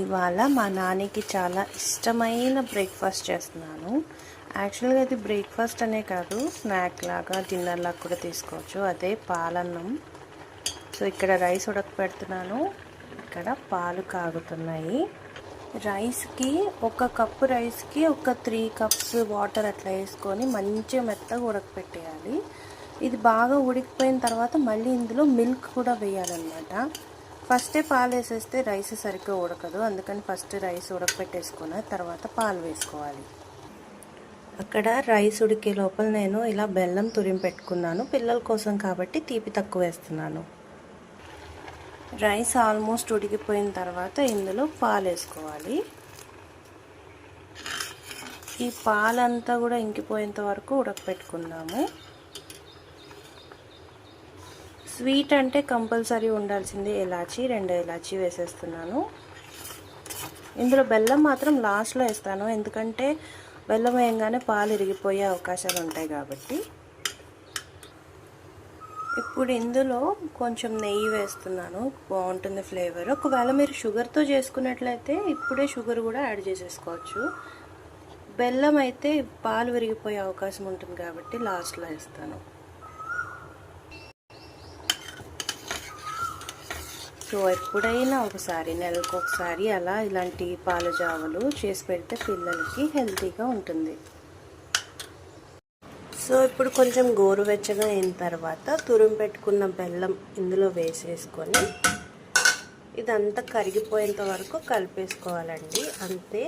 ఇవాళ మా నాన్నకి చాలా ఇష్టమైన బ్రేక్ఫాస్ట్ చేస్తున్నాను. యాక్చువల్గా ఇది బ్రేక్ఫాస్ట్ అనే కాదు, స్నాక్ లాగా డిన్నర్ లాగా కూడా తీసుకోవచ్చు. అదే పాలన్నం. సో ఇక్కడ రైస్ ఉడకపెడుతున్నాను, ఇక్కడ పాలు కాగుతున్నాయి. రైస్కి ఒక కప్పు రైస్కి ఒక 3 కప్స్ వాటర్ అట్లా వేసుకొని మంచిగా మెత్తగా ఉడకపెట్టేయాలి. ఇది బాగా ఉడికిపోయిన తర్వాత మళ్ళీ ఇందులో మిల్క్ కూడా వేయాలన్నమాట. ఫస్టే పాలు వేసేస్తే రైస్ సరిగ్గా ఉడకదు, అందుకని ఫస్ట్ రైస్ ఉడకపెట్టేసుకొని తర్వాత పాలు వేసుకోవాలి. అక్కడ రైస్ ఉడికే లోపల నేను ఇలా బెల్లం తురిమి పెట్టుకున్నాను. పిల్లల కోసం కాబట్టి తీపి తక్కువ వేస్తున్నాను. రైస్ ఆల్మోస్ట్ ఉడికిపోయిన తర్వాత ఇందులో పాలు వేసుకోవాలి. ఈ పాలంతా కూడా ఇంకిపోయేంత వరకు ఉడకపెట్టుకుందాము. స్వీట్ అంటే కంపల్సరీ ఉండాల్సింది ఇలాచీ, 2 ఇలాచీ వేసేస్తున్నాను. ఇందులో బెల్లం మాత్రం లాస్ట్లో వేస్తాను, ఎందుకంటే బెల్లం వేయంగానే పాలు ఇరిగిపోయే అవకాశాలు ఉంటాయి కాబట్టి. ఇప్పుడు ఇందులో కొంచెం నెయ్యి వేస్తున్నాను, బాగుంటుంది ఫ్లేవర్. ఒకవేళ మీరు షుగర్తో చేసుకున్నట్లయితే ఇప్పుడే షుగర్ కూడా యాడ్ చేసేసుకోవచ్చు. బెల్లం అయితే పాలు విరిగిపోయే అవకాశం ఉంటుంది కాబట్టి లాస్ట్లో వేస్తాను. సో ఎప్పుడైనా ఒకసారి, నెలకు ఒకసారి అలా ఇలాంటి పాల జావలు చేసి పెడితే పిల్లలకి హెల్తీగా ఉంటుంది. సో ఇప్పుడు కొంచెం గోరువెచ్చగా అయిన తర్వాత తురుము పెట్టుకున్న బెల్లం ఇందులో వేసేసుకొని ఇదంతా కరిగిపోయేంత వరకు కలిపేసుకోవాలండి. అంతే,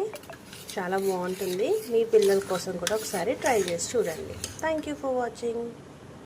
చాలా బాగుంటుంది. మీ పిల్లల కోసం కూడా ఒకసారి ట్రై చేసి చూడండి. Thank you for watching.